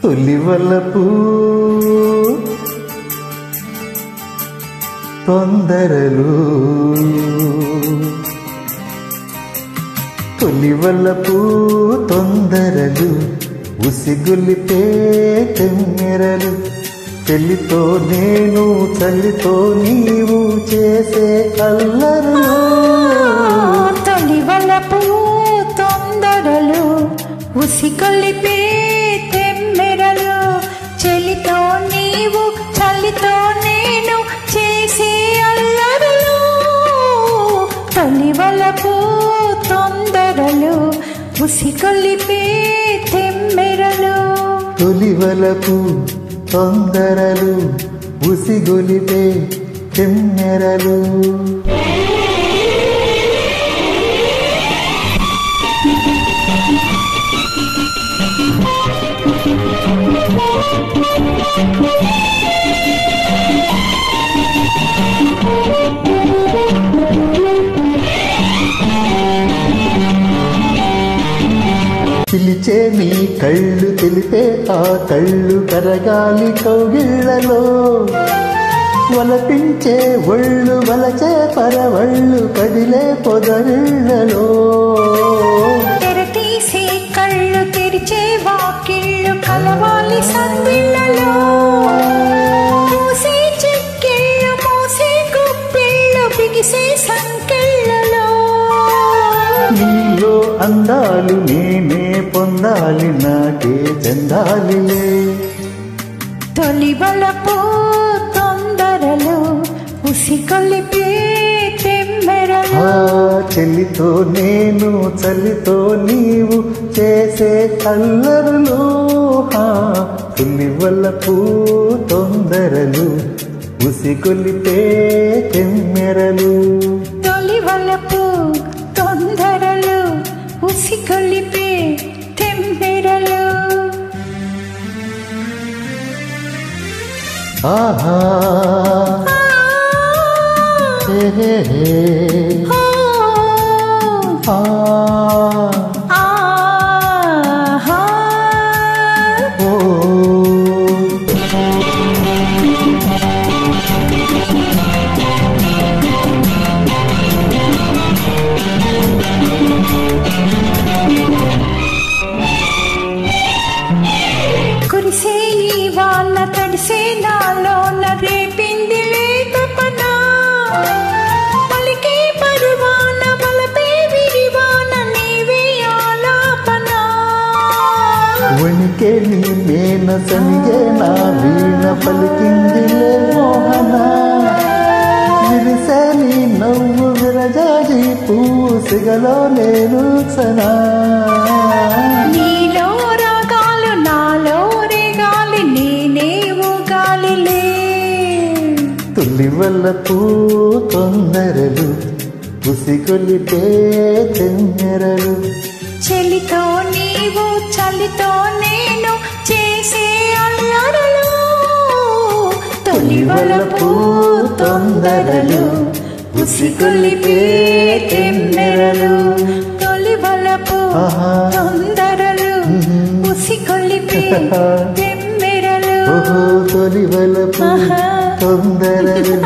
తొలివలపు తొందరలు తొలివలపు తొందరలు ఉసిగొలిపే తెమ్మెరలు చెల్లితో నేను చల్లితో నీవు చేసే అల్లరులు తొలివలపు తొందరలు ఉసిగొలిపే తెమ్మెరలు చెల్లితో నీవు చల్లితో నేను చేసే అల్లరులు తొలివలపు తొందరలు ఉసిగొలిపే తెమ్మెరలు తొలివలపు తొందరలు ఉసిగొలిపే తెమ్మెరలు పిలిచే నీ కళ్ళు తెలిపే ఆ కళ్ళు కరగాలి కౌగిళ్లలో వలపించే ఒళ్ళు వలచే పరవళ్ళు కదిలే పొదరిళ్లలో తెరతీసే కళ్ళు తెరిచే వాకిళ్ళు కలవాలి సందిళ్లలో మూసే చెక్కిళ్ళు మూసే గుప్పిళ్ళు బిగిసే సంకెళ్లలో నీలో అందాలు నేనే పొందాలి నాకే చెందాలిలే తొలివలపు తొందరలు ఉసిగొలిపే తెమ్మెరలు చెల్లితో నేను చల్లితో నీవు చేసే అల్లరులు తొలివలపు తొందరలు ఉసిగొలిపే తెమ్మెరలు తొలివలపు తొందరలు ఉసిగొలిపే తెమ్మెరలు ఆహా హే హే హే ఆ ఆహా ఓ కురిసే ఈ వాన తడిసే నాలోన రేపింది లేతపన పలికే పరువాన బలపే విరివాన నీవే ఆలాపన వణికే నీ మేన సనిగే నా వీణ పలికిందిలే మోహన విరిసే నీ నవ్వు విరజాజి పూసిగలో నేను సనా నీలో రాగాలు నాలో రేగాలి నేనేవో గాలిలే తొలివలపు తొందరలు ఉసిగొలిపే తెమ్మెరలు చెలితో నీవు చలితో నేను చేసే అల్లరులు తొలివలపు తొందరలు ఉసిగొలిపే తెమ్మెరలు తొలివలపు తొందరలు ఉసిగొలిపే తెమ్మెరలు ఓహో తొలివలపు తొందరలు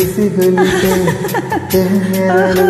ఉసిగొలిపే తెమ్మెరలు